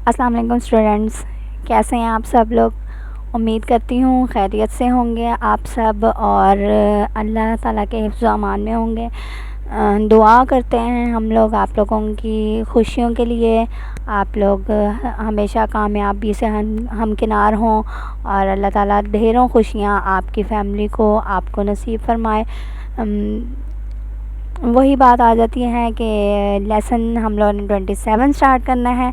अस्सलाम वालेकुम स्टूडेंट्स, कैसे हैं आप सब लोग। उम्मीद करती हूँ खैरियत से होंगे आप सब और अल्लाह ताला के हिफ्ज़ व अमान में होंगे। दुआ करते हैं हम लोग आप लोगों की खुशियों के लिए। आप लोग हमेशा कामयाबी से हमकिनार हों और अल्लाह ताला ढेरों खुशियाँ आपकी फ़ैमिली को आपको नसीब फरमाए। वही बात आ जाती है कि लेसन हम लोगों ने 27 स्टार्ट करना है।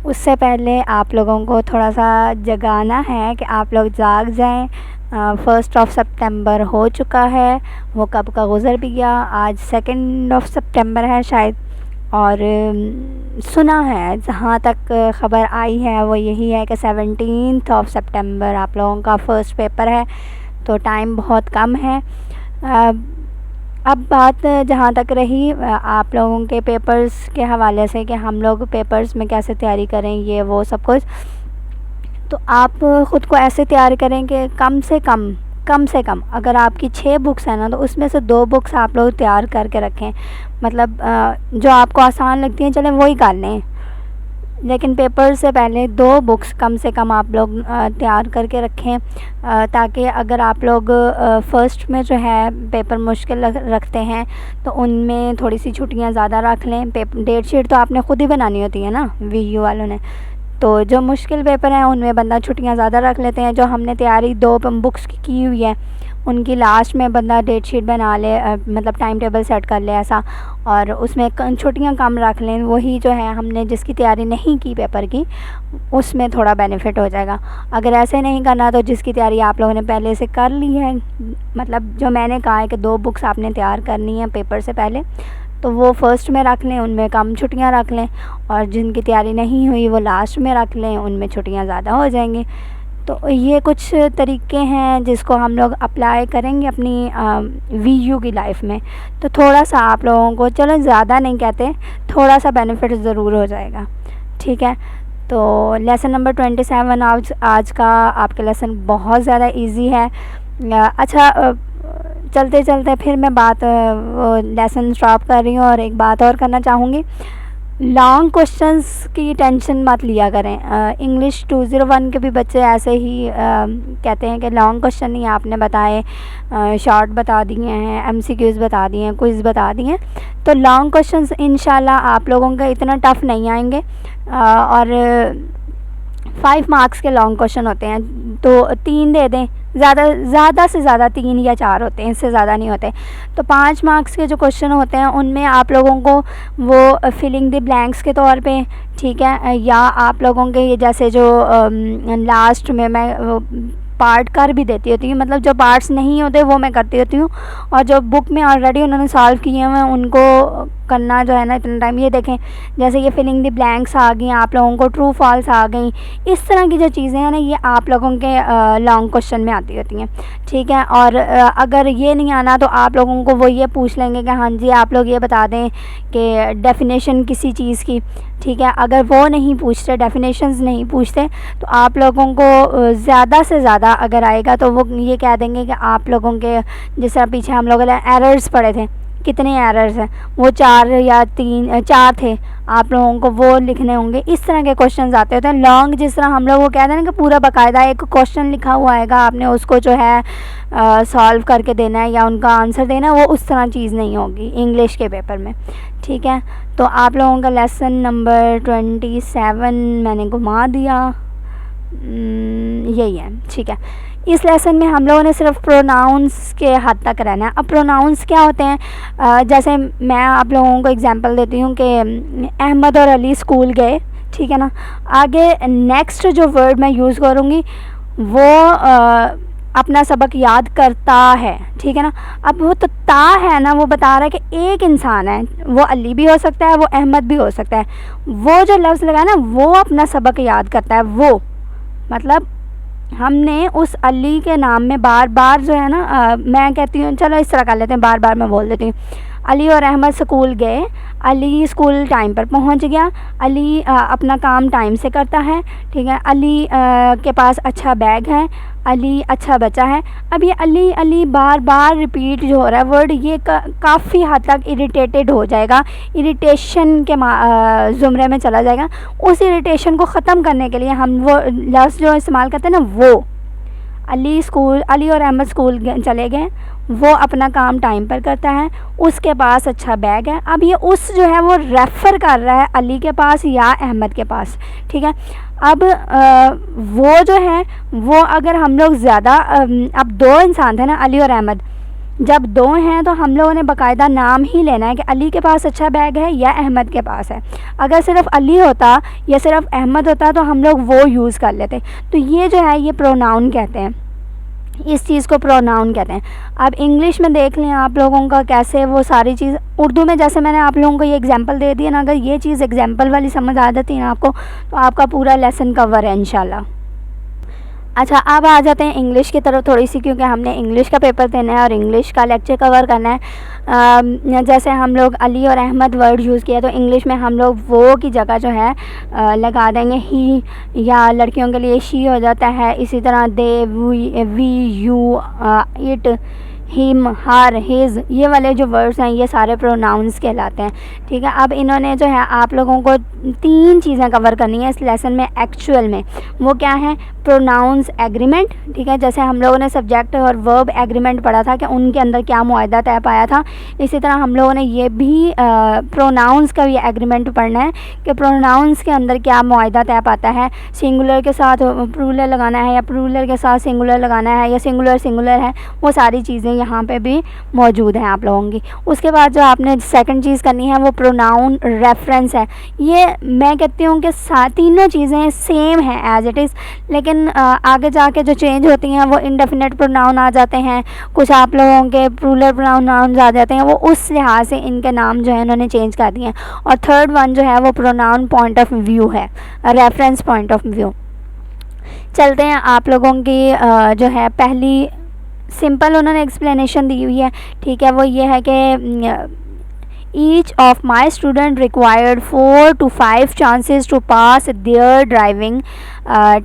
उससे पहले आप लोगों को थोड़ा सा जगाना है कि आप लोग जाग जाएं। 1 सितंबर हो चुका है, वो कब का गुज़र भी गया। आज 2 सितंबर है शायद। और सुना है, जहाँ तक ख़बर आई है वो यही है कि 17 सितंबर आप लोगों का फ़र्स्ट पेपर है, तो टाइम बहुत कम है। अब बात जहाँ तक रही आप लोगों के पेपर्स के हवाले से कि हम लोग पेपर्स में कैसे तैयारी करें, ये वो सब कुछ, तो आप ख़ुद को ऐसे तैयार करें कि कम से कम अगर आपकी 6 बुक्स हैं ना, तो उसमें से 2 बुक्स आप लोग तैयार करके रखें। मतलब जो आपको आसान लगती हैं चलें वही कर लें, लेकिन पेपर से पहले 2 बुक्स कम से कम आप लोग तैयार करके रखें, ताकि अगर आप लोग फ़र्स्ट में जो है पेपर मुश्किल रखते हैं तो उनमें थोड़ी सी छुट्टियां ज़्यादा रख लें। डेट शीट तो आपने ख़ुद ही बनानी होती है ना वीयू वालों ने, तो जो मुश्किल पेपर हैं उनमें बंदा छुट्टियां ज़्यादा रख लेते हैं। जो हमने तैयारी 2 बुक्स की हुई है उनकी लास्ट में बंदा डेट शीट बना ले, मतलब टाइम टेबल सेट कर ले ऐसा, और उसमें छुट्टियां कम रख लें। वही जो है हमने जिसकी तैयारी नहीं की पेपर की, उसमें थोड़ा बेनिफिट हो जाएगा। अगर ऐसे नहीं करना तो जिसकी तैयारी आप लोगों ने पहले से कर ली है, मतलब जो मैंने कहा है कि 2 बुक्स आपने तैयार करनी है पेपर से पहले, तो वो फ़र्स्ट में रख लें, उनमें कम छुट्टियां रख लें, और जिनकी तैयारी नहीं हुई वो लास्ट में रख लें, उनमें छुट्टियां ज़्यादा हो जाएंगी। तो ये कुछ तरीके हैं जिसको हम लोग अप्लाई करेंगे अपनी वीयू की लाइफ में, तो थोड़ा सा आप लोगों को, चलो ज़्यादा नहीं कहते, थोड़ा सा बेनिफिट ज़रूर हो जाएगा। ठीक है, तो लेसन नंबर 27 आज का आपका लेसन बहुत ज़्यादा इजी है। अच्छा, चलते चलते फिर मैं बात लेसन स्टॉप कर रही हूँ और एक बात और करना चाहूँगी। लॉन्ग क्वेश्चंस की टेंशन मत लिया करें। इंग्लिश 201 के भी बच्चे ऐसे ही कहते हैं कि लॉन्ग क्वेश्चन नहीं आपने बताए, शॉर्ट बता दिए हैं, एमसीक्यूज़ बता दिए हैं, क्विज़ बता दिए हैं। तो लॉन्ग क्वेश्चंस इंशाल्लाह आप लोगों के इतना टफ़ नहीं आएंगे। और 5 मार्क्स के लॉन्ग क्वेश्चन होते हैं, तो 3 दे दें, ज़्यादा से ज़्यादा 3 या 4 होते हैं, इससे ज़्यादा नहीं होते। तो 5 मार्क्स के जो क्वेश्चन होते हैं उनमें आप लोगों को वो फिलिंग द ब्लैंक्स के तौर पे, ठीक है, या आप लोगों के ये जैसे जो लास्ट में मैं पार्ट कर भी देती होती हूँ, मतलब जो पार्ट्स नहीं होते वो मैं करती होती हूँ, और जो बुक में ऑलरेडी उन्होंने सॉल्व किए हुए हैं उनको करना जो है ना इतना टाइम। ये देखें, जैसे ये फिलिंग द ब्लैंक्स आ गई, आप लोगों को ट्रू फॉल्स आ गई, इस तरह की जो चीज़ें हैं ना ये आप लोगों के लॉन्ग क्वेश्चन में आती होती हैं। ठीक है, और अगर ये नहीं आना तो आप लोगों को वो ये पूछ लेंगे कि हाँ जी आप लोग ये बता दें कि डेफिनेशन किसी चीज़ की। ठीक है, अगर वो नहीं पूछते, डेफिनेशंस नहीं पूछते, तो आप लोगों को ज़्यादा से ज़्यादा अगर आएगा तो वो ये कह देंगे कि आप लोगों के, जिस तरह पीछे हम लोगों ने एरर्स पढ़े थे, कितने एरर्स हैं, वो 4 या 4 थे, आप लोगों को वो लिखने होंगे। इस तरह के क्वेश्चंस आते होते हैं लॉन्ग, जिस तरह हम लोग वो कहते हैं ना कि पूरा बाकायदा एक क्वेश्चन लिखा हुआ आएगा, आपने उसको जो है सॉल्व करके देना है या उनका आंसर देना, वो उस तरह चीज़ नहीं होगी इंग्लिश के पेपर में। ठीक है, तो आप लोगों का लेसन नंबर 27 मैंने घुमा दिया, यही है। ठीक है, इस लेसन में हम लोगों ने सिर्फ प्रोनाउंस के हद तक रहना है। अब प्रोनाउंस क्या होते हैं, जैसे मैं आप लोगों को एग्जांपल देती हूँ कि अहमद और अली स्कूल गए, ठीक है ना। आगे नेक्स्ट जो वर्ड मैं यूज़ करूँगी वो अपना सबक याद करता है, ठीक है ना। अब वो तो ता है ना, वो बता रहा है कि एक इंसान है, वो अली भी हो सकता है, वो अहमद भी हो सकता है। वो जो लफ्ज़ लगा ना, वो अपना सबक याद करता है, वो मतलब हमने उस अली के नाम में बार बार जो है ना, मैं कहती हूँ, चलो इस तरह कर लेते हैं, बार बार मैं बोल देती हूँ। अली और अहमद स्कूल गए, अली स्कूल टाइम पर पहुंच गया, अली अपना काम टाइम से करता है, ठीक है। अली के पास अच्छा बैग है, अली अच्छा बच्चा है। अब ये अली अली बार बार रिपीट जो हो रहा है वर्ड, ये काफ़ी हद तक इरिटेटेड हो जाएगा, इरिटेशन के ज़ुमरे में चला जाएगा। उस इरिटेशन को ख़त्म करने के लिए हम वो लफ्ज़ जो इस्तेमाल करते हैं ना, वो अली और अहमद स्कूल चले गए, वो अपना काम टाइम पर करता है, उसके पास अच्छा बैग है। अब ये उस जो है वो रेफ़र कर रहा है अली के पास या अहमद के पास, ठीक है। अब वो जो है वो अगर हम लोग ज़्यादा, अब 2 इंसान थे ना, अली और अहमद, जब 2 हैं तो हम लोगों ने बाकायदा नाम ही लेना है कि अली के पास अच्छा बैग है या अहमद के पास है। अगर सिर्फ अली होता या सिर्फ अहमद होता तो हम लोग वो यूज़ कर लेते। तो ये जो है ये प्रोनाउन कहते हैं, इस चीज़ को प्रोनाउन कहते हैं। अब इंग्लिश में देख लें आप लोगों का कैसे वो सारी चीज़, उर्दू में जैसे मैंने आप लोगों को ये एग्जांपल दे दिया ना, अगर ये चीज़ एग्जांपल वाली समझ आ जाती है ना आपको, तो आपका पूरा लेसन कवर है इंशाल्लाह। अच्छा, अब आ जाते हैं इंग्लिश की तरफ थोड़ी सी, क्योंकि हमने इंग्लिश का पेपर देना है और इंग्लिश का लेक्चर कवर करना है। जैसे हम लोग अली और अहमद वर्ड यूज़ किया, तो इंग्लिश में हम लोग वो की जगह जो है लगा देंगे ही, या लड़कियों के लिए शी हो जाता है। इसी तरह they, we, you, it, him, her, his, ये वाले जो वर्ड्स हैं ये सारे प्रोनाउंस कहलाते हैं, ठीक है। अब इन्होंने जो है आप लोगों को 3 चीज़ें कवर करनी है इस लेसन में एक्चुअल में। वो क्या है? प्रोनाउंस एग्रीमेंट, ठीक है। जैसे हम लोगों ने सब्जेक्ट और वर्ब एग्रीमेंट पढ़ा था कि उनके अंदर क्या मुआहदा तय पाया था, इसी तरह हम लोगों ने ये भी प्रोनाउंस का भी एग्रीमेंट पढ़ना है कि प्रोनाउंस के अंदर क्या मुआहदा तय पाता है। सिंगुलर के साथ प्लूरल लगाना है या प्लूरल के साथ सिंगुलर लगाना है, या सिंगुलर सिंगुलर है, वो सारी चीज़ें यहाँ पे भी मौजूद हैं आप लोगों की। उसके बाद जो आपने सेकंड चीज़ करनी है वो प्रोनाउन रेफरेंस है। ये मैं कहती हूँ कि तीनों चीज़ें सेम हैं एज इट इज़, लेकिन आगे जाके जो चेंज होती हैं वो इंडेफिनेट प्रोनाउन आ जाते हैं, कुछ आप लोगों के प्लूरल प्रोनाउन आ जाते हैं, वो उस लिहाज से इनके नाम जो है इन्होंने चेंज कर दिए हैं। और थर्ड वन जो है वो प्रोनाउन पॉइंट ऑफ व्यू है, रेफरेंस पॉइंट ऑफ व्यू। चलते हैं आप लोगों की जो है पहली सिंपल उन्होंने एक्सप्लेनेशन दी हुई है, ठीक है। वो ये है कि each of my student required 4 to 5 chances to pass their driving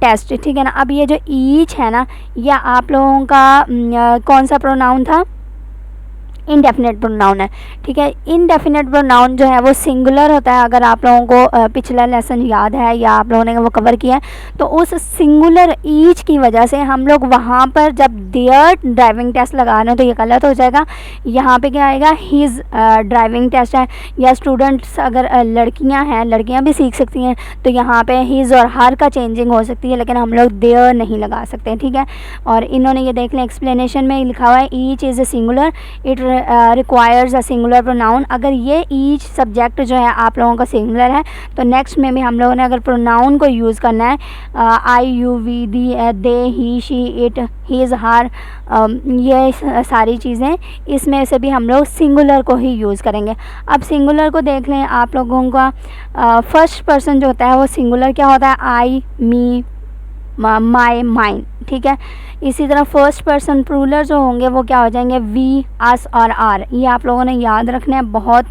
test, ठीक है ना। अब ये जो ईच है ना, यह आप लोगों का कौन सा प्रोनाउन था? इनडेफिनेट प्रोनाउन है, ठीक है। इनडेफिनेट प्रोनाउन जो है वो सिंगुलर होता है। अगर आप लोगों को पिछला लेसन याद है या आप लोगों ने वो कवर किया है, तो उस सिंगुलर ईच की वजह से हम लोग वहाँ पर जब देयर ड्राइविंग टेस्ट लगा रहे हैं तो ये गलत हो जाएगा। यहाँ पे क्या आएगा? हिज ड्राइविंग टेस्ट है। या स्टूडेंट्स अगर लड़कियाँ हैं, लड़कियाँ भी सीख सकती हैं, तो यहाँ पे हिज और हर का चेंजिंग हो सकती है, लेकिन हम लोग देयर नहीं लगा सकते, ठीक है। और इन्होंने ये देख लें एक्सप्लेनेशन में लिखा हुआ है each is a singular, it requires a singular pronoun. अगर ये ईच सब्जेक्ट जो है आप लोगों का सिंगुलर है, तो नेक्स्ट में भी हम लोगों ने अगर प्रोनाउन को यूज़ करना है, I, you, we, the, they, he, she, it, his, her, ये सारी चीज़ें, इसमें से भी हम लोग सिंगुलर को ही यूज़ करेंगे। अब सिंगुलर को देख लें आप लोगों का फर्स्ट पर्सन जो होता है वो सिंगुलर क्या होता है? आई, मी, माई, माइन, ठीक है। इसी तरह फर्स्ट पर्सन प्लूरल जो होंगे वो क्या हो जाएंगे? वी, अस और आर। ये आप लोगों ने याद रखना है, बहुत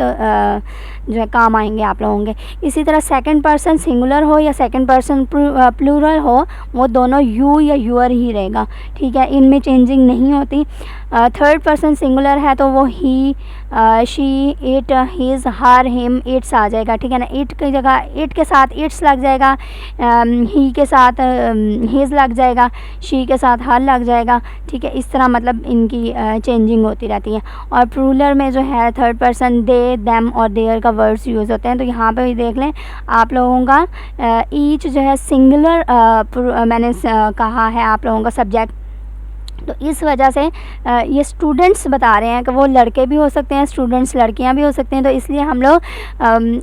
जो है काम आएंगे आप लोगों के। इसी तरह सेकंड पर्सन सिंगुलर हो या सेकंड पर्सन प्लूरल हो, वो दोनों यू या यूअर ही रहेगा, ठीक है, इनमें चेंजिंग नहीं होती। थर्ड पर्सन सिंगुलर है तो वो he, she, it, his, her, him, its आ जाएगा, ठीक है ना। इट की जगह इट के साथ इट्स लग जाएगा, ही के साथ हिज लग जाएगा, शी के साथ हर लग जाएगा, ठीक है। इस तरह मतलब इनकी चेंजिंग होती रहती है। और प्लूरल में जो है थर्ड पर्सन दे, देम और देयर का वर्ड्स यूज़ होते हैं। तो यहाँ पे भी देख लें आप लोगों का ईच जो है सिंगुलर मैंने कहा है आप लोगों का सब्जेक्ट, तो इस वजह से ये स्टूडेंट्स बता रहे हैं कि वो लड़के भी हो सकते हैं, स्टूडेंट्स लड़कियां भी हो सकते हैं। तो इसलिए हम लोग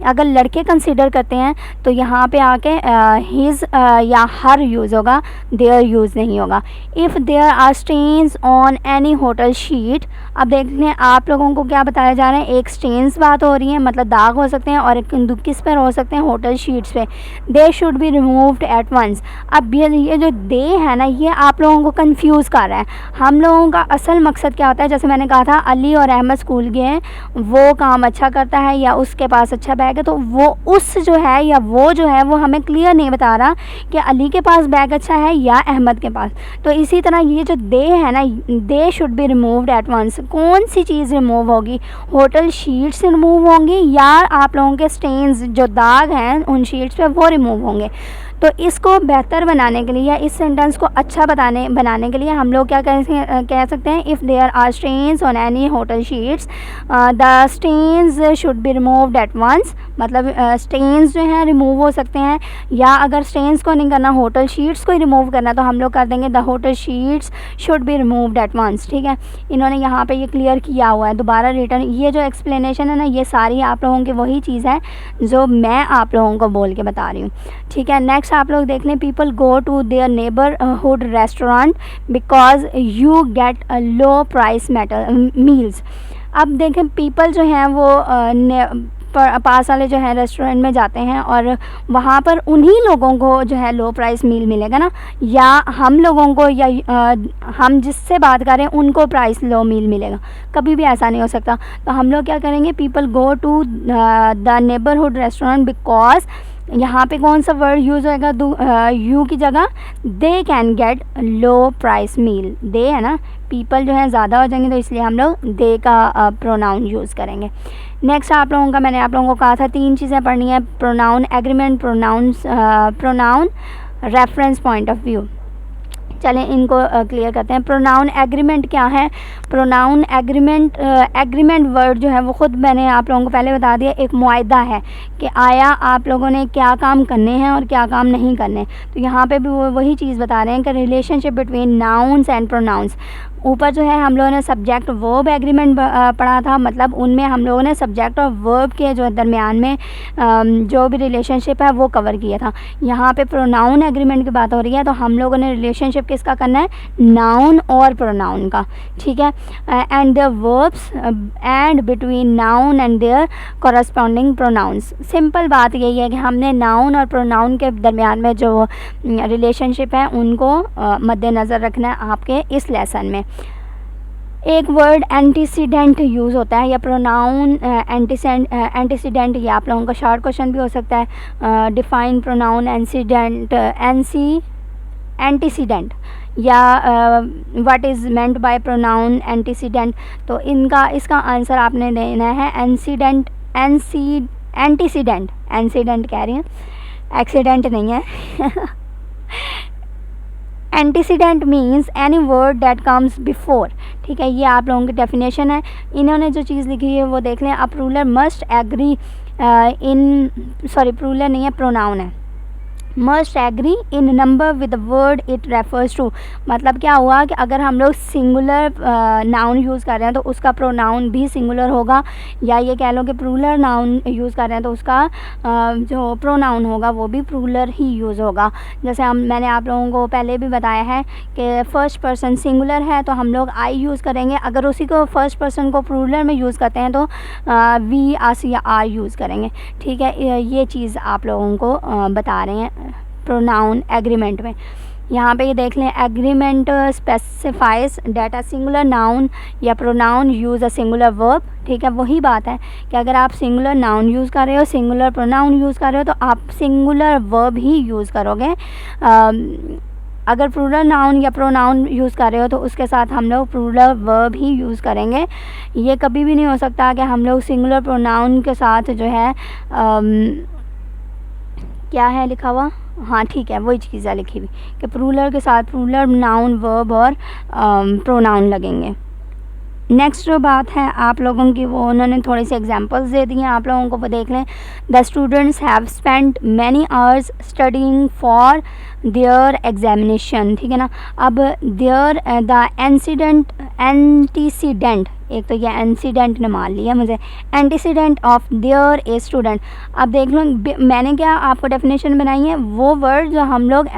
अगर लड़के कंसीडर करते हैं तो यहाँ पे आके हिज या हर यूज़ होगा, देयर यूज़ नहीं होगा। If there are stains on any hotel sheet, अब देख लें आप लोगों को क्या बताया जा रहा है, एक स्टेन्स बात हो रही है, मतलब दाग हो सकते हैं, और एक किस पर हो सकते हैं? होटल शीट्स पे। They should be removed at once. अब ये जो दे है ना, ये आप लोगों को कंफ्यूज कर रहा है है। हम लोगों का असल मकसद क्या होता है, जैसे मैंने कहा था अली और अहमद स्कूल गए हैं, वो काम अच्छा करता है या उसके पास अच्छा बैग है, तो वो उस जो है या वो जो है वो हमें क्लियर नहीं बता रहा कि अली के पास बैग अच्छा है या अहमद के पास। तो इसी तरह ये जो दे है ना, they should be removed at once. कौन सी चीज़ रिमूव होगी, होटल शीट्स रिमूव होंगी या आप लोगों के स्टेन्स जो दाग हैं उन शीट्स पे वो रिमूव होंगे। तो इसको बेहतर बनाने के लिए या इस सेंटेंस को अच्छा बनाने के लिए हम लोग क्या कह सकते हैं, if there are stains on any hotel sheets the stains should be removed at once. मतलब स्टेन्स जो हैं रिमूव हो सकते हैं, या अगर स्टेन्स को नहीं करना, होटल शीट्स को ही रिमूव करना, तो हम लोग कर देंगे the hotel sheets should be removed at once. ठीक है, इन्होंने यहाँ पे ये क्लियर किया हुआ है। दोबारा रिटर्न ये जो एक्सप्लेनेशन है ना, ये सारी आप लोगों की वही चीज़ है जो मैं आप लोगों को बोल के बता रही हूँ। ठीक है, नेक्स्ट आप लोग देख लें, people go to their neighbourhood restaurant because you get low price meals. अब देखें, पीपल जो हैं वो पास वाले जो है रेस्टोरेंट में जाते हैं और वहाँ पर उन्हीं लोगों को जो है लो प्राइस मील मिलेगा ना, या हम लोगों को या हम जिससे बात करें उनको प्राइस लो मील मिलेगा, कभी भी ऐसा नहीं हो सकता। तो हम लोग क्या करेंगे, people go to the neighbourhood restaurant because, यहाँ पे कौन सा वर्ड यूज़ होएगा, यू की जगह they can get low price meal. They है ना, पीपल जो है ज़्यादा हो जाएंगे तो इसलिए हम लोग दे का प्रोनाउन यूज़ करेंगे। नेक्स्ट आप लोगों का, मैंने आप लोगों को कहा था 3 चीज़ें पढ़नी है, pronoun agreement, pronoun reference point of view. चलें इनको क्लियर करते हैं। प्रोनाउन एग्रीमेंट क्या है, प्रोनाउन एग्रीमेंट, एग्रीमेंट वर्ड जो है वो ख़ुद मैंने आप लोगों को पहले बता दिया, एक मुआहदा है कि आया आप लोगों ने क्या काम करने हैं और क्या काम नहीं करने। तो यहाँ पे भी वो वही चीज़ बता रहे हैं कि relationship between nouns and pronouns. ऊपर जो है हम लोगों ने सब्जेक्ट वर्ब एग्रीमेंट पढ़ा था, मतलब उनमें हम लोगों ने सब्जेक्ट और वर्ब के जो दरमियान में जो भी रिलेशनशिप है वो कवर किया था। यहाँ पे प्रोनाउन एग्रीमेंट की बात हो रही है, तो हम लोगों ने रिलेशनशिप किसका करना है, नाउन और प्रोनाउन का। ठीक है, and their verbs and between noun and their corresponding pronouns. Simple बात यही है कि हमने नाउन और प्रोनाउन के दरमियान में जो रिलेशनशिप है उनको मद्देनज़र रखना है आपके इस लेसन में। एक वर्ड एंटीसीडेंट यूज़ होता है, या प्रोनाउन एंटीसीडेंट, ये आप लोगों का शॉर्ट क्वेश्चन भी हो सकता है। डिफाइन प्रोनाउन एंटीसीडेंट, या what is meant by pronoun antecedent. तो इसका आंसर आपने देना है एंटीसीडेंट कह रही हैं, एक्सीडेंट नहीं है। Antecedent means any word that comes before. ठीक है, ये आप लोगों की डेफिनेशन है। इन्होंने जो चीज़ लिखी है वो देख लें, a ruler must agree ruler नहीं है, प्रोनाउन है, must agree in number with the word it refers to. मतलब क्या हुआ कि अगर हम लोग सिंगुलर नाउन यूज़ कर रहे हैं तो उसका प्रोनाउन भी सिंगुलर होगा, या ये कह लो कि प्लूरल नाउन यूज़ कर रहे हैं तो उसका जो प्रोनाउन होगा वो भी प्लूरल ही यूज़ होगा। जैसे मैंने आप लोगों को पहले भी बताया है कि फ़र्स्ट पर्सन सिंगुलर है तो हम लोग आई यूज़ करेंगे, अगर उसी को फर्स्ट पर्सन को प्लूरल में यूज़ करते हैं तो वी, अस या आर यूज़ करेंगे। ठीक है, ये चीज़ आप लोगों को बता रहे हैं प्रोनाउन एग्रीमेंट में। यहाँ पे ये देख लें, agreement specifies that a singular noun या pronoun use a singular verb. ठीक है, वही बात है कि अगर आप सिंगुलर नाउन यूज़ कर रहे हो, सिंगुलर प्रोनाउन यूज़ कर रहे हो, तो आप सिंगुलर वर्ब ही यूज़ करोगे। अगर प्लूरल नाउन या प्रोनाउन यूज़ कर रहे हो तो उसके साथ हम लोग प्लूरल वर्ब ही यूज़ करेंगे। ये कभी भी नहीं हो सकता कि हम लोग सिंगुलर प्रोनाउन के साथ जो है क्या है लिखा हुआ, हाँ ठीक है वही चीज़ है लिखी हुई कि प्लूरल के साथ प्लूरल नाउन वर्ब और प्रोनाउन लगेंगे। नेक्स्ट जो बात है आप लोगों की, वो उन्होंने थोड़ी सी एग्जांपल्स दे दी हैं आप लोगों को, वो देख लें। The students have spent many hours studying for their examination. ठीक है ना, अब देयर द एंटीसीडेंट, एक तो ये इंसिडेंट ने मान लिया मुझे, antecedent of their a student. अब देख लो मैंने क्या आपको डेफिनेशन बनाई है, वो वर्ड जो हम लोग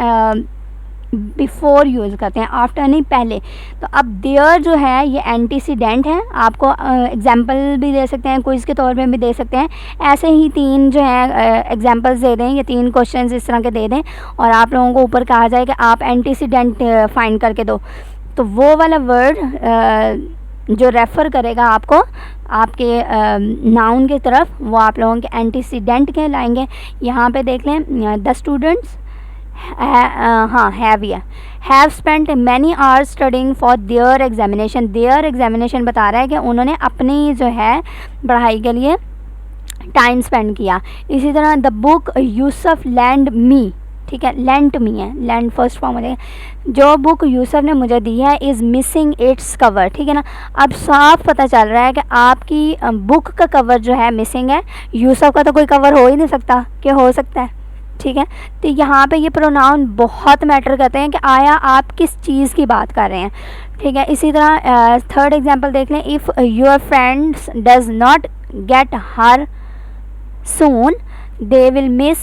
बिफ़ोर यूज़ करते हैं, आफ्टर नहीं पहले। तो अब देयर जो है ये एंटीसीडेंट है, आपको एग्जांपल भी दे सकते हैं, क्विज़ के तौर पे भी दे सकते हैं। ऐसे ही 3 जो है एग्जांपल्स दे दें, ये 3 क्वेश्चंस इस तरह के दे दें और आप लोगों को ऊपर कहा जाए कि आप एंटीसीडेंट फाइंड करके दो। तो वो वाला वर्ड जो रेफ़र करेगा आपको आपके नाउन की तरफ, वो आप लोगों के एंटीसीडेंट कहलाएंगे। यहाँ पे देख लें, the students have spent many hours studying for their examination. Their examination बता रहा है कि उन्होंने अपनी जो है पढ़ाई के लिए टाइम स्पेंड किया। इसी तरह द बुक यूसुफ लैंड मी, ठीक है, लेंट मी है, लैंड फर्स्ट फॉर्म हो जाएगा। जो बुक यूसुफ ने मुझे दी है इज़ मिसिंग इट्स कवर, ठीक है ना। अब साफ पता चल रहा है कि आपकी बुक का कवर जो है मिसिंग है। यूसुफ का तो कोई कवर हो ही नहीं सकता, कि हो सकता है, ठीक है। तो यहाँ पे ये प्रोनाउन बहुत मैटर करते हैं कि आया आप किस चीज़ की बात कर रहे हैं, ठीक है। इसी तरह थर्ड एग्जांपल देख लें, if your friends does not get her soon they will miss,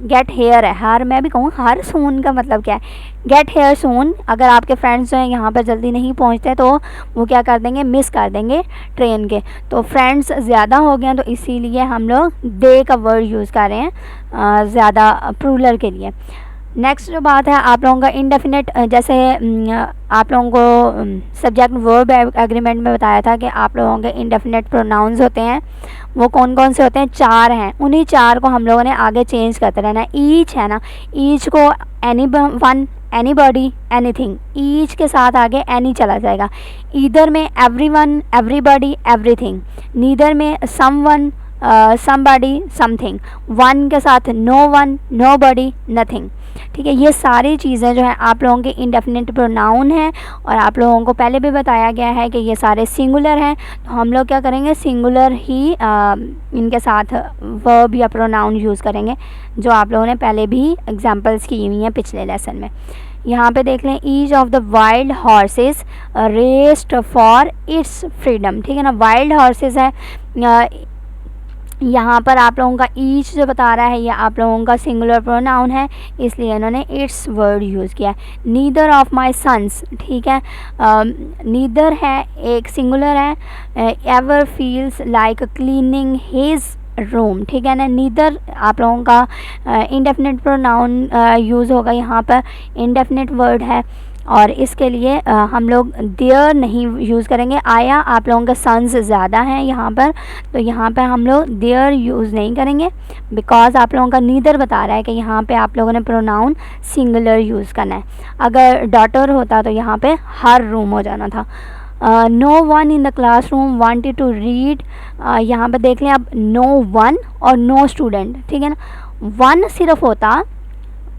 get here है, हर मैं भी कहूँ, हर सून का मतलब क्या है, गेट हेयर सून। अगर आपके फ्रेंड्स जो हैं यहाँ पर जल्दी नहीं पहुँचते तो वो क्या कर देंगे, मिस कर देंगे ट्रेन के। तो फ्रेंड्स ज़्यादा हो गए हैं, तो इसीलिए हम लोग दे का वर्ड यूज़ कर रहे हैं ज़्यादा प्लूरल के लिए। नेक्स्ट जो बात है आप लोगों का इंडेफिनिट, जैसे आप लोगों को सब्जेक्ट वर्ब एग्रीमेंट में बताया था कि आप लोगों के इंडेफिनिट प्रोनाउंस होते हैं, वो कौन कौन से होते हैं, 4 हैं। उन्हीं 4 को हम लोगों ने आगे चेंज करते रहना है। ईच है ना, ईच को any one, anybody, anything, each के साथ आगे एनी चला जाएगा। ईदर में एवरीवन, एवरीबॉडी, एवरीथिंग। नीदर में समवन, समबॉडी, समथिंग। वन के साथ नो वन, नोबॉडी, नथिंग, ठीक है। ये सारी चीज़ें जो है आप लोगों के इंडेफिनिट प्रोनाउन हैं, और आप लोगों को पहले भी बताया गया है कि ये सारे सिंगुलर हैं। तो हम लोग क्या करेंगे, सिंगुलर ही इनके साथ वर्ब या प्रोनाउन यूज़ करेंगे, जो आप लोगों ने पहले भी एग्जांपल्स की हुई हैं पिछले लेसन में। यहाँ पे देख लें, each of the wild horses raised for its freedom, ठीक है ना। वाइल्ड हॉर्सेस है, यहाँ पर आप लोगों का ईच जो बता रहा है ये आप लोगों का सिंगुलर प्रोनाउन है, इसलिए इन्होंने इट्स वर्ड यूज़ किया है। नीदर ऑफ माई सन्स, ठीक है, नीदर है एक सिंगुलर है, ever feels like cleaning his room, ठीक है ना। नीदर आप लोगों का इंडेफिनिट प्रोनाउन यूज़ होगा, यहाँ पर इंडेफिनिट वर्ड है, और इसके लिए हम लोग देयर नहीं यूज़ करेंगे। आया आप लोगों के सन्स ज़्यादा हैं यहाँ पर, तो यहाँ पर हम लोग देयर यूज़ नहीं करेंगे, बिकॉज आप लोगों का नीदर बता रहा है कि यहाँ पे आप लोगों ने प्रोनाउन सिंगुलर यूज़ करना है। अगर डॉटर होता तो यहाँ पे हर रूम हो जाना था। No one in the classroom wanted to read, यहाँ पर देख लें अब नो वन और नो स्टूडेंट, ठीक है ना। वन सिर्फ होता,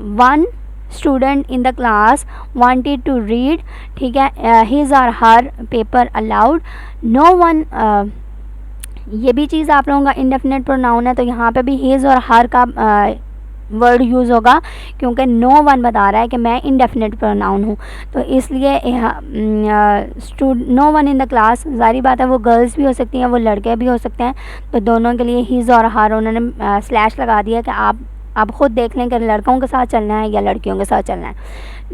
one student in the class wanted to read, ठीक है, हिज और her paper aloud. No one, ये भी चीज़ आप लोगों का इंडेफिनिट प्रोनाउन है, तो यहाँ पे भी हिज और हर का वर्ड यूज़ होगा, क्योंकि नो वन बता रहा है कि मैं इंडेफिनिट प्रोनाउन हूँ, तो इसलिए no one in the class, जारी बात है वो गर्ल्स भी हो सकती हैं, वो लड़के भी हो सकते हैं, तो दोनों के लिए हिज और हर उन्होंने स्लैश लगा दिया कि आप ख़ुद देख लें कि लड़कों के साथ चलना है या लड़कियों के साथ चलना है।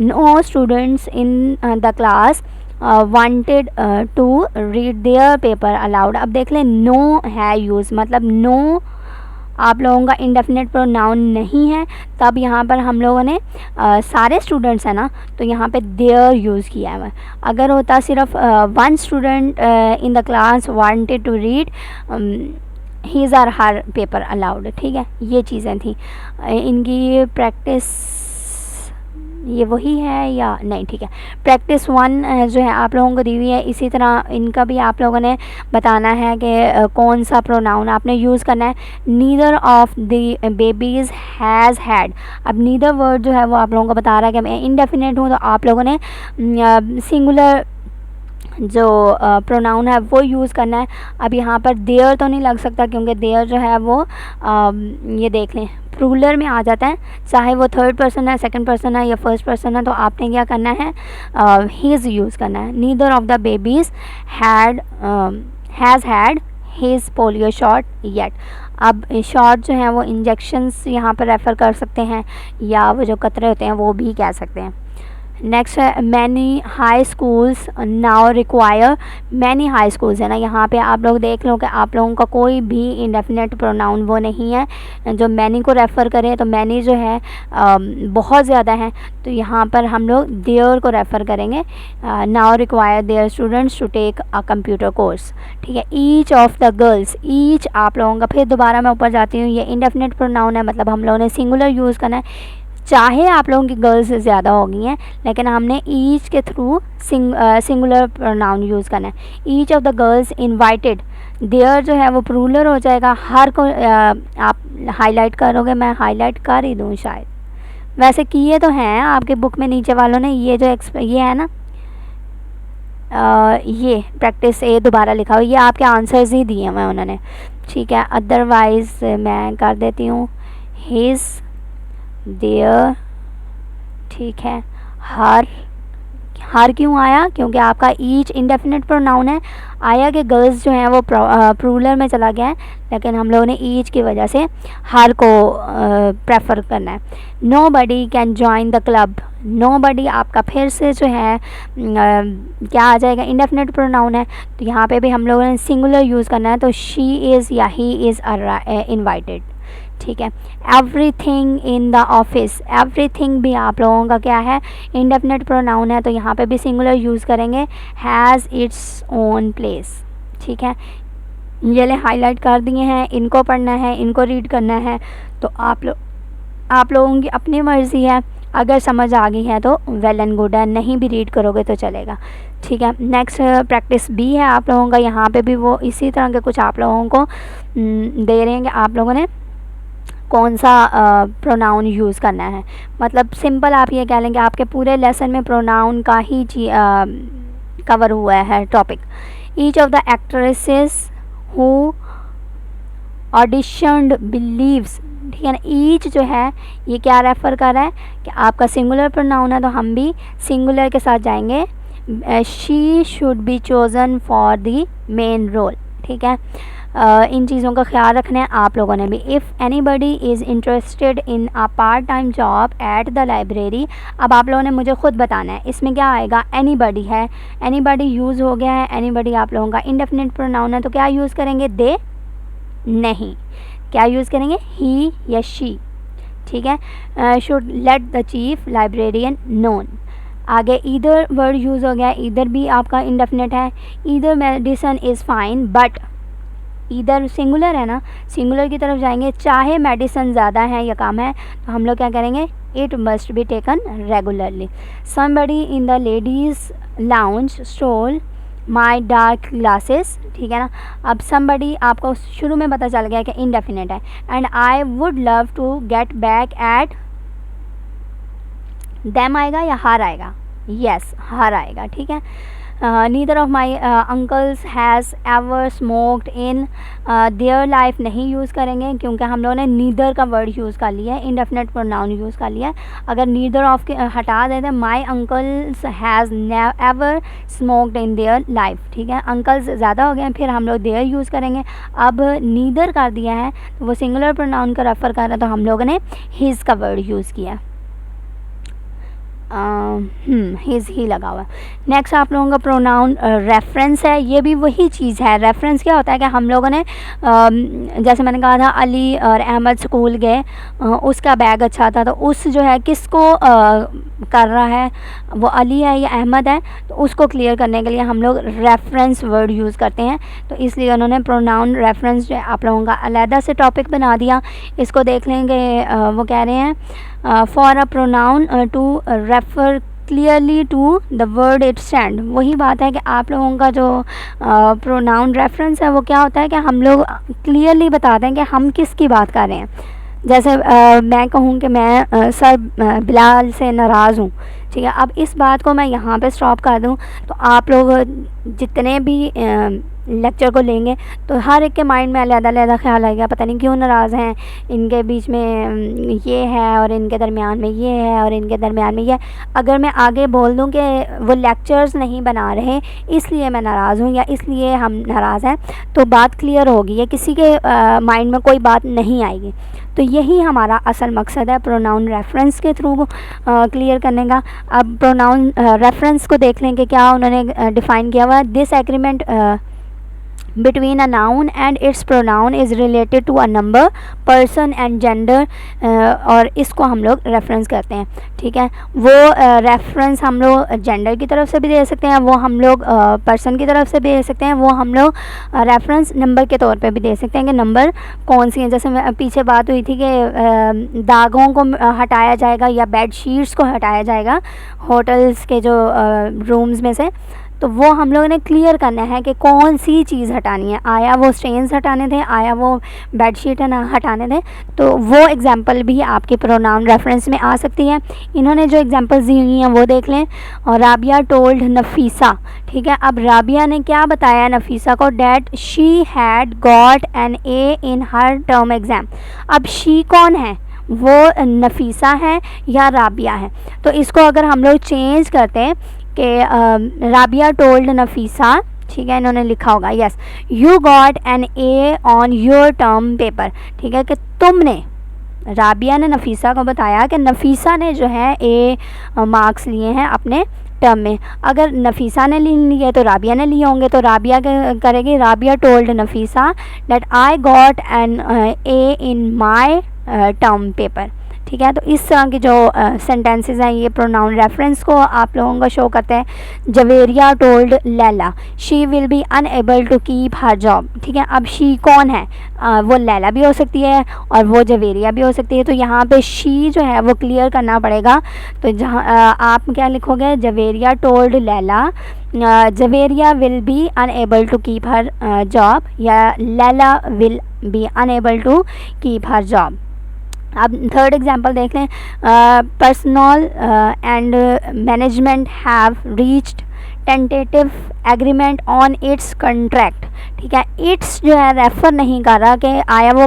No students in the class wanted to read their paper aloud. अब देख लें नो है यूज़, मतलब नो आप लोगों का इंडेफिनिट प्रोनाउन नहीं है, तब यहाँ पर हम लोगों ने सारे स्टूडेंट्स हैं ना, तो यहाँ पे देयर यूज़ किया है। अगर होता सिर्फ one student in the class wanted to read his और हर पेपर अलाउड, ठीक है। ये चीज़ें थी। इनकी प्रैक्टिस ये वही है या नहीं, ठीक है। प्रैक्टिस 1 जो है आप लोगों को दी हुई है, इसी तरह इनका भी आप लोगों ने बताना है कि कौन सा प्रोनाउन आपने यूज़ करना है। Neither of the babies has had, अब नीदर वर्ड जो है वो आप लोगों को बता रहा है कि मैं इंडेफिनिट हूँ, तो आप लोगों ने सिंगुलर जो प्रोनाउन है वो यूज़ करना है। अब यहाँ पर देयर तो नहीं लग सकता, क्योंकि देयर जो है वो ये देख लें प्लूरल में आ जाता है, चाहे वो थर्ड पर्सन है, सेकंड पर्सन है या फर्स्ट पर्सन है, तो आपने क्या करना है, हिज यूज़ करना है। Neither of the babies has had his polio shot yet. अब शॉट जो है वो इंजेक्शंस यहाँ पर रेफ़र कर सकते हैं, या वो जो कतरे होते हैं वो भी कह सकते हैं। नेक्स्ट है many high schools now require, many high schools है ना, यहाँ पे आप लोग देख लो कि आप लोगों का कोई भी इंडेफिनेट प्रोनाउन वो नहीं है जो मैनी को रेफ़र करे। तो मैनी जो है बहुत ज़्यादा है, तो यहाँ पर हम लोग देयर को रेफ़र करेंगे। Now require their students to take a computer course, ठीक है। Each of the girls, each आप लोगों का, फिर दोबारा मैं ऊपर जाती हूँ, ये इंडेफिनेट प्रोनाउन है, मतलब हम लोगों ने सिंगुलर यूज़ करना है। चाहे आप लोगों की गर्ल्स ज़्यादा हो गई हैं, लेकिन हमने ईच के थ्रू सिंगुलर प्रोनाउन यूज़ करना है। Each of the girls invited, their जो है वो प्लूरल हो जाएगा। हर को आप हाईलाइट करोगे, मैं हाईलाइट कर ही दूँ शायद, वैसे किए तो हैं आपके बुक में नीचे वालों ने, ये जो ये है ना, ये प्रैक्टिस ए दोबारा लिखा हुआ, ये आपके आंसर्स ही दिए हुए उन्होंने, ठीक है। अदरवाइज़ मैं कर देती हूँ हिज, देयर, ठीक है। हर क्यों आया, क्योंकि आपका ईच इंडेफिनिट प्रोनाउन है। आया कि गर्ल्स जो हैं वो प्लूरल में चला गया है, लेकिन हम लोगों ने ईच की वजह से हर को प्रेफर करना है। Nobody can join the club, nobody आपका फिर से जो है क्या आ जाएगा, इंडेफिनिट प्रोनाउन है, तो यहाँ पे भी हम लोगों ने सिंगुलर यूज़ करना है, तो शी इज़ या ही इज़ इनवाइटेड, ठीक है। Everything in the office, everything भी आप लोगों का क्या है, इंडेफिनिट प्रोनाउन है, तो यहाँ पे भी सिंगुलर यूज़ करेंगे। हैज़ इट्स ओन प्लेस, ठीक है। ये ले हाईलाइट कर दिए हैं, इनको पढ़ना है, इनको रीड करना है, तो आप लोगों की अपनी मर्ज़ी है। अगर समझ आ गई है तो वेल एंड गुड है, नहीं भी रीड करोगे तो चलेगा, ठीक है। नेक्स्ट प्रैक्टिस बी है आप लोगों का, यहाँ पे भी वो इसी तरह के कुछ आप लोगों को दे रहे हैं कि आप लोगों ने कौन सा प्रोनाउन यूज़ करना है। मतलब सिंपल आप ये कह लेंगे आपके पूरे लेसन में प्रोनाउन का ही कवर हुआ है topic. Each of the actresses who auditioned believes, ठीक है ना। ईच जो है ये क्या रेफ़र कर रहा है कि आपका सिंगुलर प्रोनाउन है, तो हम भी सिंगुलर के साथ जाएंगे। She should be chosen for the main role, ठीक है। इन चीज़ों का ख्याल रखना है आप लोगों ने भी। If anybody is interested in a part time job at the library, अब आप लोगों ने मुझे ख़ुद बताना है इसमें क्या आएगा। एनीबडी है, एनीबडी यूज़ हो गया है, एनीबडी आप लोगों का इंडेफिनिट प्रोनाउन है, तो क्या यूज़ करेंगे, दे नहीं, क्या यूज़ करेंगे, ही या शी, ठीक है। Should let the chief librarian known. आगे ईदर वर्ड यूज़ हो गया, ईदर भी आपका इंडेफिनिट है। Either medicine is fine but, either singular है ना, सिंगुलर की तरफ जाएंगे। चाहे मेडिसन ज़्यादा है या कम है, तो हम लोग क्या करेंगे, it must be taken regularly. Somebody in the ladies lounge stole my dark glasses, ठीक है ना। अब समबडी आपको शुरू में पता चल गया कि इंडेफिनिट है। And I would love to get back at them आएगा या हार आएगा, यस हार आएगा, ठीक है। Neither of my uncles has ever smoked in their life नहीं यूज़ करेंगे, क्योंकि हम लोगों ने नीदर का वर्ड यूज़ कर लिया है, इंडेफिनिट प्रोनाउन यूज़ कर लिया है। अगर नीदर ऑफ के हटा देते, my uncles has ever smoked in their life, ठीक है। अंकल्स ज़्यादा हो गए, फिर हम लोग देयर यूज़ करेंगे। अब नीदर कर दिया है, तो वो सिंगुलर प्रोनाउन का रेफ़र कर रहा है, तो हम लोगों ने हिज का वर्ड यूज़ किया, हिज ही लगा हुआ। नेक्स्ट आप लोगों का प्रोनाउन रेफरेंस है, ये भी वही चीज़ है। रेफरेंस क्या होता है कि हम लोगों ने जैसे मैंने कहा था अली और अहमद स्कूल गए, उसका बैग अच्छा था, तो उस जो है किसको कर रहा है, वो अली है या अहमद है, तो उसको क्लियर करने के लिए हम लोग रेफरेंस वर्ड यूज़ करते हैं। तो इसलिए उन्होंने प्रोनाउन रेफरेंस जो है आप लोगों का अलहदा से टॉपिक बना दिया। इसको देख लेंगे, वो कह रहे हैं for a pronoun to refer clearly to the word it stand. वही बात है कि आप लोगों का जो प्रोनाउन रेफरेंस है वो क्या होता है कि हम लोग क्लियरली बताते हैं कि हम किसकी बात कर रहे हैं। जैसे मैं कहूँ कि मैं सर बिलाल से नाराज़ हूँ, ठीक है। अब इस बात को मैं यहाँ पे स्टॉप कर दूँ, तो आप लोग जितने भी लेक्चर को लेंगे तो हर एक के माइंड में अलग-अलग ख्याल आएगा, पता नहीं क्यों नाराज़ हैं, इनके बीच में ये है और इनके दरमियान में ये है और इनके दरमियान में ये है। अगर मैं आगे बोल दूं कि वो लेक्चर्स नहीं बना रहे इसलिए मैं नाराज़ हूँ या इसलिए हम नाराज़ हैं, तो बात क्लियर होगी, या किसी के माइंड में कोई बात नहीं आएगी। तो यही हमारा असल मकसद है प्रोनाउन रेफरेंस के थ्रू क्लियर करने का। अब प्रोनाउन रेफरेंस को देख लें कि क्या उन्होंने डिफ़ाइन किया हुआ। This agreement between a noun and its pronoun is related to a number, person and gender, और इसको हम लोग रेफरेंस करते हैं। ठीक है, वो रेफरेंस हम लोग जेंडर की तरफ से भी दे सकते हैं, वो हम लोग पर्सन की तरफ से भी दे सकते हैं, वो हम लोग रेफरेंस नंबर के तौर पे भी दे सकते हैं कि नंबर कौन सी हैं। जैसे पीछे बात हुई थी कि दागों को हटाया जाएगा या बेड शीट्स को हटाया जाएगा होटल्स के जो रूम्स में से, तो वो हम लोगों ने क्लियर करना है कि कौन सी चीज़ हटानी है। आया वो स्टेन्स हटाने थे, आया वो बेडशीट हटाने थे, तो वो एग्जांपल भी आपके प्रोनाउन रेफरेंस में आ सकती है। इन्होंने जो एग्जांपल्स दी हुई हैं वो देख लें। और राबिया टोल्ड नफीसा, ठीक है, अब राबिया ने क्या बताया नफीसा को, that she had got an A in her term exam. अब शी कौन है, वो नफीसा है या राबिया है। तो इसको अगर हम लोग चेंज करते हैं कि राबिया टोल्ड नफीसा, ठीक है, इन्होंने लिखा होगा yes you got an A on your term paper. ठीक है, कि तुमने, राबिया ने नफीसा को बताया कि नफीसा ने जो है ए मार्क्स लिए हैं अपने टर्म में। अगर नफीसा ने लिए तो राबिया ने लिए होंगे, तो राबिया करेगी, Rabia told Nafisa that I got an A in my term paper. ठीक है, तो इस तरह की जो सेंटेंसेस हैं ये प्रोनाउन रेफरेंस को आप लोगों को शो करते हैं। Javeria told Laila she will be unable to keep her job. ठीक है, अब शी कौन है, वो लैला भी हो सकती है और वो जवेरिया भी हो सकती है। तो यहाँ पे शी जो है वो क्लियर करना पड़ेगा। तो जहाँ आप क्या लिखोगे, Javeria told Laila Javeria will be unable to keep her job, या Laila will be unable to keep her job. अब थर्ड एग्जांपल देख लें। Personnel and management have reached tentative agreement on its contract. ठीक है, इट्स जो है रेफ़र नहीं कर रहा कि आया वो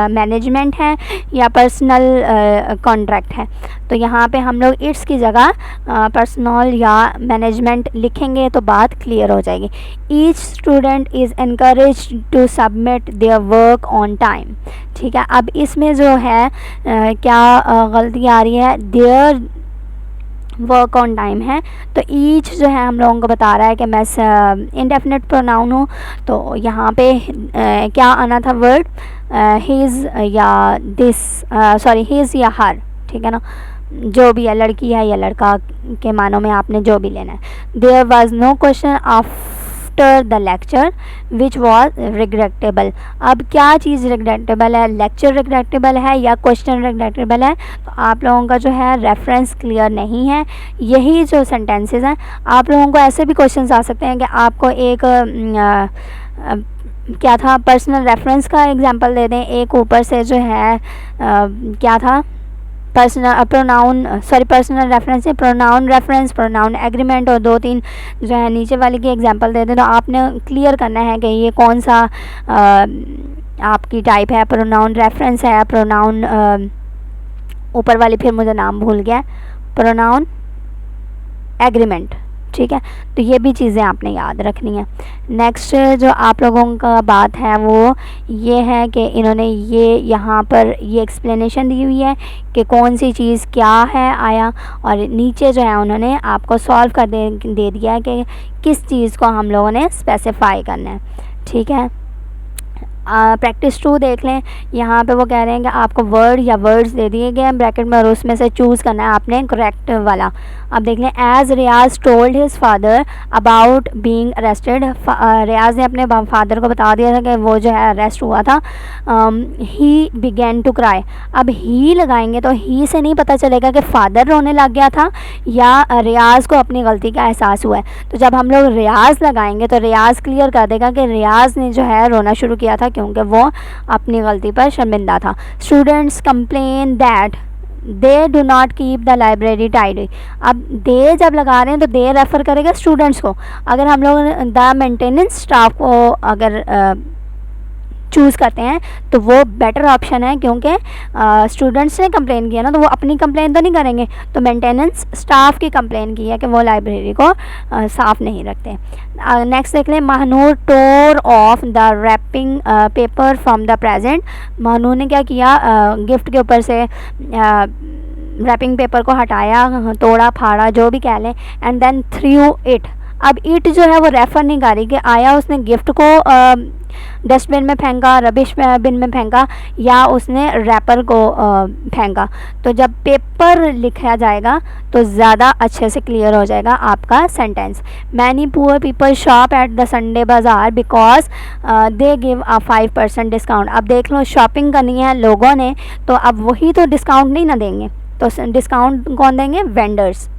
मैनेजमेंट है या पर्सनल कॉन्ट्रैक्ट है। तो यहाँ पे हम लोग इट्स की जगह पर्सनल या मैनेजमेंट लिखेंगे तो बात क्लियर हो जाएगी। Each student is encouraged to submit their work on time. ठीक है, अब इसमें जो है क्या गलती आ रही है, देयर वर्क ऑन टाइम है, तो ईच जो है हम लोगों को बता रहा है कि मैं इंडेफिनिट प्रोनाउन हूँ। तो यहाँ पे क्या आना था वर्ड, हिज या दिस, सॉरी हिज या हर। ठीक है ना, जो भी है, लड़की है या लड़का के मानों में आपने जो भी लेना है। There was no question after the lecture which was regrettable. अब क्या चीज़ रिग्रेटेबल है, लेक्चर रिग्रेटेबल है या क्वेश्चन रिग्रेटेबल है। तो आप लोगों का जो है रेफरेंस क्लियर नहीं है। यही जो सेंटेंसेस हैं, आप लोगों को ऐसे भी क्वेश्चंस आ सकते हैं कि आपको एक क्या था, पर्सनल रेफरेंस का एग्जांपल दे दें, एक ऊपर से जो है क्या था, personal pronoun, sorry personal reference है, प्रोनाउन रेफरेंस, प्रोनाउन एग्रीमेंट, और दो तीन जो है नीचे वाली की एग्जांपल दे दें। तो आपने क्लियर करना है कि ये कौन सा आपकी टाइप है, प्रोनाउन रेफरेंस है, प्रोनाउन ऊपर वाली फिर मुझे नाम भूल गया, प्रोनाउन एग्रीमेंट। ठीक है, तो ये भी चीज़ें आपने याद रखनी है। नेक्स्ट जो आप लोगों का बात है वो ये है कि इन्होंने ये यहाँ पर ये एक्सप्लेनेशन दी हुई है कि कौन सी चीज़ क्या है आया, और नीचे जो है उन्होंने आपको सॉल्व कर दे दिया है कि किस चीज़ को हम लोगों ने स्पेसिफाई करना है। ठीक है, प्रैक्टिस 2 देख लें। यहाँ पे वो कह रहे हैं कि आपको वर्ड या वर्ड्स दे दिए गए हैं ब्रैकेट में और उसमें से चूज़ करना है आपने करेक्ट वाला। अब देख लें, as Riaz told his father about being arrested. Riaz ने अपने फादर को बता दिया था कि वो जो है अरेस्ट हुआ था। He began to cry. अब ही लगाएंगे तो ही से नहीं पता चलेगा कि फादर रोने लग गया था या रियाज को अपनी गलती का एहसास हुआ है। तो जब हम लोग रियाज लगाएंगे तो रियाज क्लियर कर देगा कि रियाज ने जो है रोना शुरू किया था क्योंकि वो अपनी गलती पर शर्मिंदा था। Students complain that they do not keep the library tidy. अब दे जब लगा रहे हैं तो दे रेफ़र करेगा स्टूडेंट्स को। अगर हम लोग द मेंटेनेंस स्टाफ को अगर चूज़ करते हैं तो वो बेटर ऑप्शन है, क्योंकि स्टूडेंट्स ने कंप्लेन किया ना, तो वो अपनी कंप्लेन तो नहीं करेंगे, तो मेंटेनेंस स्टाफ की कंप्लेन की है कि वो लाइब्रेरी को साफ़ नहीं रखते। नेक्स्ट देख लें, Mahnoor tore off the wrapping paper from the present. Mahnoor ने क्या किया, गिफ्ट के ऊपर से रैपिंग पेपर को हटाया, तोड़ा फाड़ा जो भी कह लें, एंड देन थ्रू इट। अब इट जो है वो रेफ़र नहीं कर रही कि आया उसने गिफ्ट को डस्टबिन में फेंका, रबिश बिन में फेंका, या उसने रैपर को फेंका। तो जब पेपर लिखा जाएगा तो ज़्यादा अच्छे से क्लियर हो जाएगा आपका sentence. Many poor people shop at the Sunday bazaar because they give a 5% discount. अब देख लो, शॉपिंग करनी है लोगों ने, तो अब वही तो डिस्काउंट नहीं ना देंगे, तो डिस्काउंट कौन देंगे? वेंडर्स।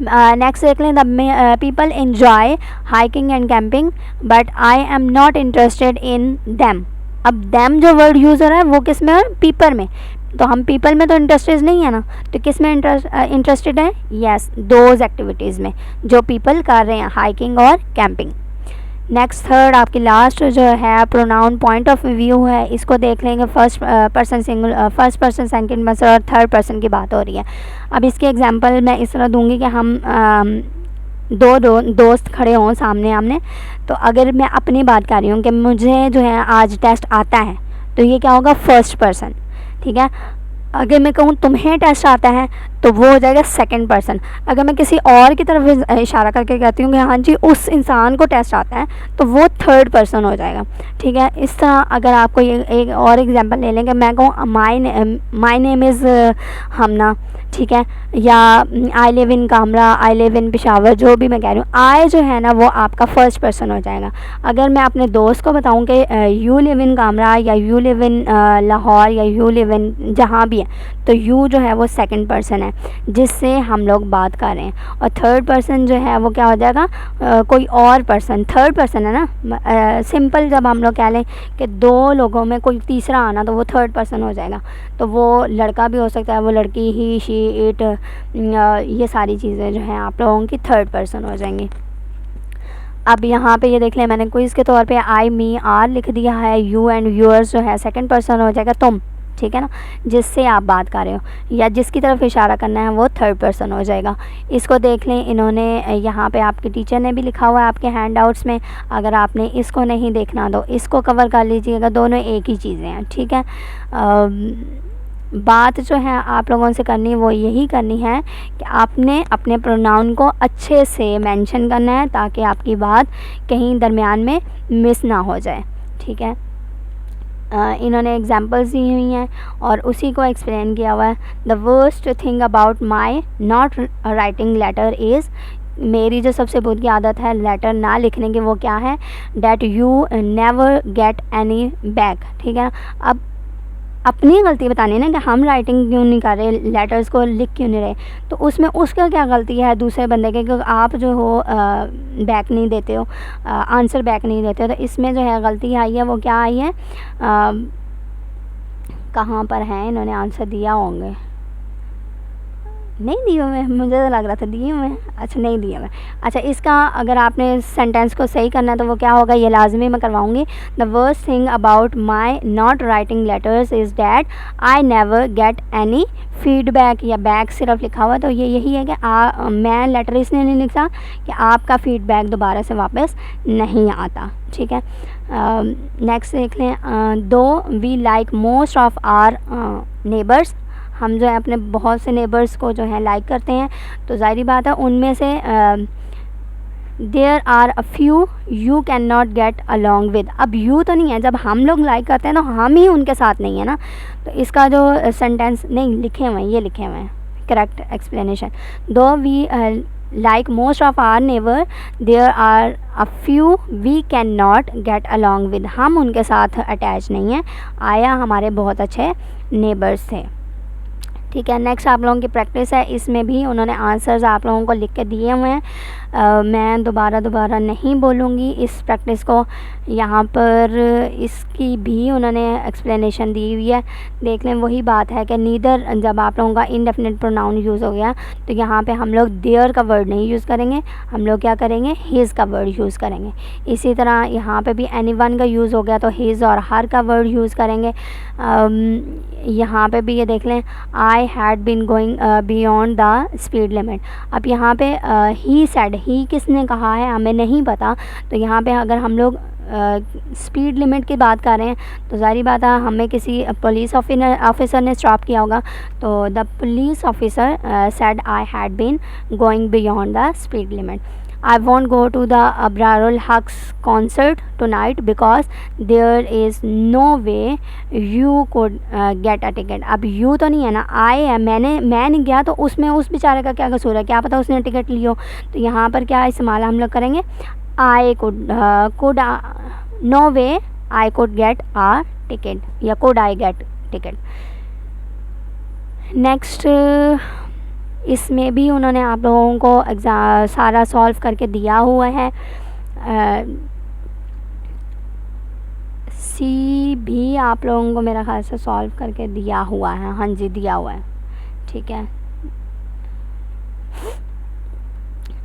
नेक्स्ट देख लें, the people enjoy hiking and camping but I am not interested in them. अब दैम जो वर्ड यूज़ हो रहा है वो किस में है? पीपल में। तो हम पीपल में तो इंटरेस्टेड नहीं है ना, तो किस में इंटरेस्टेड है? यस, दोज एक्टिविटीज़ में जो पीपल कर रहे हैं, हाइकिंग और कैंपिंग। नेक्स्ट थर्ड आपकी लास्ट जो है प्रोनाउन पॉइंट ऑफ व्यू है, इसको देख लेंगे। First person singular, first person second person और थर्ड पर्सन की बात हो रही है। अब इसके एग्जांपल मैं इस तरह दूंगी कि हम दो दोस्त खड़े हों सामने आमने। तो अगर मैं अपनी बात कर रही हूँ कि मुझे जो है आज टेस्ट आता है, तो ये क्या होगा? फर्स्ट पर्सन, ठीक है। अगर मैं कहूँ तुम्हें टेस्ट आता है, तो वो हो जाएगा सेकंड पर्सन। अगर मैं किसी और की तरफ इशारा करके कहती हूँ कि हाँ जी उस इंसान को टेस्ट आता है, तो वो थर्ड पर्सन हो जाएगा, ठीक है। इस तरह अगर आपको ये एक और एग्जांपल ले लें कि मैं कहूँ माय नेम इज़ हमना, ठीक है, या I live in Kamra, I live in Peshawar, जो भी मैं कह रही हूँ, आई जो है ना वो आपका फर्स्ट पर्सन हो जाएगा। अगर मैं अपने दोस्त को बताऊँ कि यू लिव इन कामरा, या यू लिव इन लाहौर, या यू लिव इन जहाँ भी है, तो यू जो है वो सेकंड पर्सन है जिससे हम लोग बात कर रहे हैं। और थर्ड पर्सन जो है वो क्या हो जाएगा? कोई और पर्सन। थर्ड पर्सन है ना, सिंपल जब हम लोग कह लें कि दो लोगों में कोई तीसरा आना, तो वो थर्ड पर्सन हो जाएगा। तो वो लड़का भी हो सकता है, वो लड़की, ही, शी, इट, ये सारी चीज़ें जो हैं आप लोगों की थर्ड पर्सन हो जाएंगी। अब यहाँ पे ये देख लें, मैंने क्विज़ के तौर पे आई, मी, आर लिख दिया है। यू एंड यूअर्स जो है सेकंड पर्सन हो जाएगा, तुम, ठीक है ना, जिससे आप बात कर रहे हो या जिसकी तरफ इशारा करना है वो थर्ड पर्सन हो जाएगा। इसको देख लें, इन्होंने यहाँ पे आपके टीचर ने भी लिखा हुआ है आपके हैंडआउट्स में। अगर आपने इसको नहीं देखना तो इसको कवर कर लीजिएगा, दोनों एक ही चीज़ें हैं, ठीक है। बात जो है आप लोगों से करनी वो यही करनी है कि आपने अपने प्रोनाउन को अच्छे से मेंशन करना है ताकि आपकी बात कहीं दरमियान में मिस ना हो जाए, ठीक है। इन्होंने एग्जांपल्स दी हुई हैं और उसी को एक्सप्लेन किया हुआ है। The worst thing about my not writing letter is, मेरी जो सबसे बुरी आदत है लेटर ना लिखने की वो क्या है? That you never get any back, ठीक है। अब अपनी गलती बतानी है ना कि हम राइटिंग क्यों नहीं कर रहे, लेटर्स को लिख क्यों नहीं रहे, तो उसमें उसका क्या गलती है दूसरे बंदे के, क्योंकि आप जो हो बैक नहीं देते हो, आंसर बैक नहीं देते हो। तो इसमें जो है गलती आई है वो क्या आई है? कहाँ पर है? इन्होंने आंसर दिया होंगे, नहीं दिए हुए, मुझे तो लग रहा था दिए हुए। अच्छा, नहीं दिए हुए। अच्छा, इसका अगर आपने सेंटेंस को सही करना है तो वो क्या होगा, ये लाजमी मैं करवाऊँगी। The worst thing about my not writing letters is that I never get any feedback, या बैक सिर्फ लिखा हुआ, तो ये यही है कि मैं लेटर इसलिए नहीं लिखता कि आपका फीडबैक दोबारा से वापस नहीं आता, ठीक है। नेक्स्ट देख लें, though we like most of our neighbours, हम जो है अपने बहुत से नेबर्स को जो है लाइक करते हैं, तो ज़ाहिर बात है उनमें से there are a few you can not get along with. अब यू तो नहीं है, जब हम लोग लाइक करते हैं तो हम ही उनके साथ नहीं है ना, तो इसका जो सेंटेंस नहीं लिखे हुए हैं, ये लिखे हुए हैं correct explanation. Though we like most of our neighbour there are a few we can not get along with, हम उनके साथ अटैच नहीं हैं, आया हमारे बहुत अच्छे नेबर्स थे, ठीक है। नेक्स्ट आप लोगों की प्रैक्टिस है, इसमें भी उन्होंने आंसर्स आप लोगों को लिख के दिए हुए हैं। मैं दोबारा नहीं बोलूँगी इस प्रैक्टिस को, यहाँ पर इसकी भी उन्होंने एक्सप्लेनेशन दी हुई है। देख लें, वही बात है कि नीदर, जब आप लोगों का इनडेफिनिट प्रोनाउन यूज़ हो गया तो यहाँ पे हम लोग देयर का वर्ड नहीं यूज़ करेंगे, हम लोग क्या करेंगे, हिज़ का वर्ड यूज़ करेंगे। इसी तरह यहाँ पे भी एनीवन का यूज़ हो गया तो हिज़ और हर का वर्ड यूज़ करेंगे। यहाँ पे भी ये देख लें, I had been going beyond the speed limit. अब यहाँ पे ही सेड, ही किसने कहा है हमें नहीं पता, तो यहाँ पे अगर हम लोग स्पीड लिमिट की बात कर रहे हैं तो ज़ाहिर बात है हमें किसी पुलिस ऑफिसर ने स्टॉप किया होगा, तो the police officer said I had been going beyond the speed limit. I won't go to the Abrarul Haq's concert tonight because there is no way you could get a ticket। अब you तो नहीं है ना, आए है, मैं नहीं गया तो उसमें उस बेचारे का क्या कसूर है, क्या पता उसने टिकट लियो। तो यहाँ पर क्या इस्तेमाल हम लोग करेंगे, I could no way I could get a ticket या could I get ticket. Next इसमें भी उन्होंने आप लोगों को सारा सॉल्व करके दिया हुआ है। सी भी आप लोगों को मेरा ख्याल से सॉल्व करके दिया हुआ है, हाँ जी दिया हुआ है, ठीक है।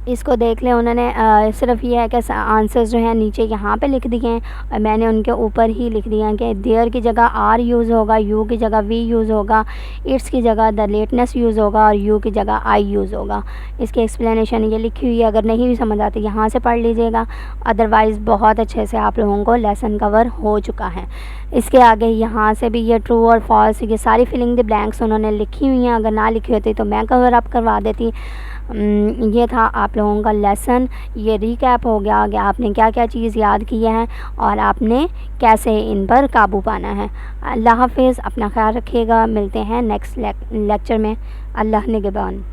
इसको देख लें, उन्होंने सिर्फ ये है कि आंसर्स जो हैं नीचे यहाँ पे लिख दिए हैं और मैंने उनके ऊपर ही लिख दिया कि देयर की जगह आर यूज़ होगा, यू की जगह वी यूज़ होगा, इट्स की जगह द लेटनेस यूज़ होगा और यू की जगह आई यूज़ होगा। इसकी एक्सप्लेनेशन ये लिखी हुई है, अगर नहीं भी समझ आती यहाँ से पढ़ लीजिएगा, अदरवाइज़ बहुत अच्छे से आप लोगों को लेसन कवर हो चुका है। इसके आगे यहाँ से भी ये ट्रू और फॉल्स ये सारी फिलिंग द ब्लैंक्स उन्होंने लिखी हुई हैं, अगर ना लिखी होती तो मैं कवर अप करवा देती। ये था आप लोगों का लेसन, ये रिकैप हो गया कि आपने क्या क्या चीज़ याद की है और आपने कैसे इन पर काबू पाना है। अल्लाह हाफ़िज़, अपना ख्याल रखिएगा, मिलते हैं नेक्स्ट लेक्चर में। अल्लाह निगहबान।